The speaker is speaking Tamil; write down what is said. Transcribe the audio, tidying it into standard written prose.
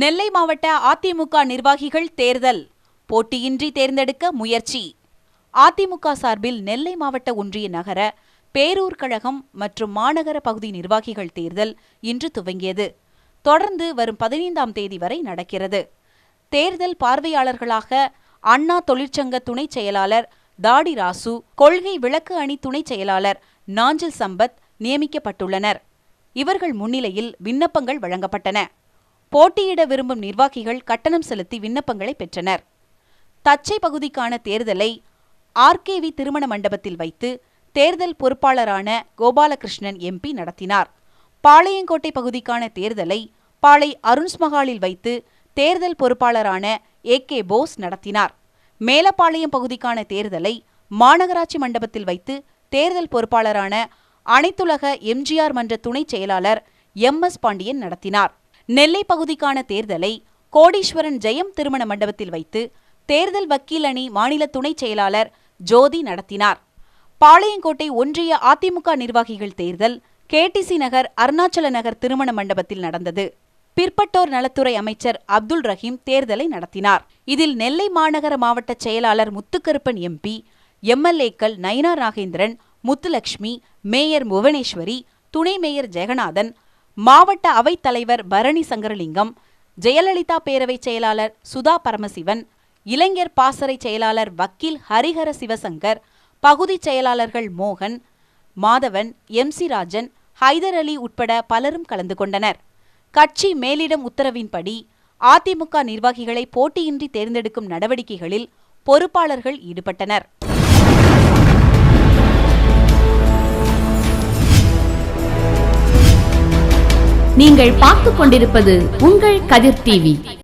நெல்லை மாவட்ட அதிமுக நிர்வாகிகள் தேர்தல் போட்டியின்றி தேர்ந்தெடுக்க முயற்சி. அதிமுக சார்பில் நெல்லை மாவட்ட ஒன்றிய நகர, பேரூர் கழகம் மற்றும் மாநகர பகுதி நிர்வாகிகள் தேர்தல் இன்று துவங்கியது. தொடர்ந்து வரும் 15ஆம் தேதி வரை நடக்கிறது. தேர்தல் பார்வையாளர்களாக அண்ணா தொழிற்சங்க துணைச் செயலாளர் தாடி ராசு, கொள்கை விளக்கு அணி துணைச் செயலாளர் நாஞ்சில் சம்பத் நியமிக்கப்பட்டுள்ளனர். இவர்கள் முன்னிலையில் விண்ணப்பங்கள் வழங்கப்பட்டன. போட்டியிட விரும்பும் நிர்வாகிகள் கட்டணம் செலுத்தி விண்ணப்பங்களை பெற்றனர். தச்சை பகுதிக்கான தேர்தலை ஆர்கேவி திருமண மண்டபத்தில் வைத்து தேர்தல் பொறுப்பாளரான கோபாலகிருஷ்ணன் எம்பி நடத்தினார். பாளையங்கோட்டை பகுதிக்கான தேர்தலை பாளை அருண்ஸ் மஹாலில் வைத்து தேர்தல் பொறுப்பாளரான ஏ.கே. போஸ் நடத்தினார். மேலப்பாளையம் பகுதிக்கான தேர்தலை மாநகராட்சி மண்டபத்தில் வைத்து தேர்தல் பொறுப்பாளரான அனைத்துலக எம்ஜிஆர் மன்ற துணைச் செயலாளர் எம்.எஸ். பாண்டியன் நடத்தினார். நெல்லை பகுதிக்கான தேர்தலை கோடீஸ்வரன் ஜெயம் திருமண மண்டபத்தில் வைத்து தேர்தல் வக்கீல் அணி மாநில துணைச் செயலாளர் ஜோதி நடத்தினார். பாளையங்கோட்டை ஒன்றிய அதிமுக நிர்வாகிகள் தேர்தல் கேடிசி நகர், அருணாச்சல நகர் திருமண மண்டபத்தில் நடந்தது. பிற்பட்டோர் நலத்துறை அமைச்சர் அப்துல் ரஹீம் தேர்தலை நடத்தினார். இதில் நெல்லை மாநகர மாவட்ட செயலாளர் முத்துக்கருப்பன் எம்பி, எம்எல்ஏக்கள் நயினா நாகேந்திரன், முத்துலட்சுமி, மேயர் புவனேஸ்வரி, துணை மேயர் ஜெகநாதன், மாவட்ட அவைத் தலைவர் பரணி சங்கரலிங்கம், ஜெயலலிதா பேரவை செயலாளர் சுதா பரமசிவன், இளைஞர் பாசறை செயலாளர் வக்கீல் ஹரிஹர சிவசங்கர், பகுதி செயலாளர்கள் மோகன், மாதவன், எம்.சி. ராஜன், ஹைதர் அலி உட்பட பலரும் கலந்து கொண்டனர். கட்சி மேலிடம் உத்தரவின்படி அதிமுக நிர்வாகிகளை போட்டியின்றி தேர்ந்தெடுக்கும் நடவடிக்கைகளில் பொறுப்பாளர்கள் ஈடுபட்டனர். நீங்கள் பார்த்துக் கொண்டிருப்பது உங்கள் கதிர் டிவி.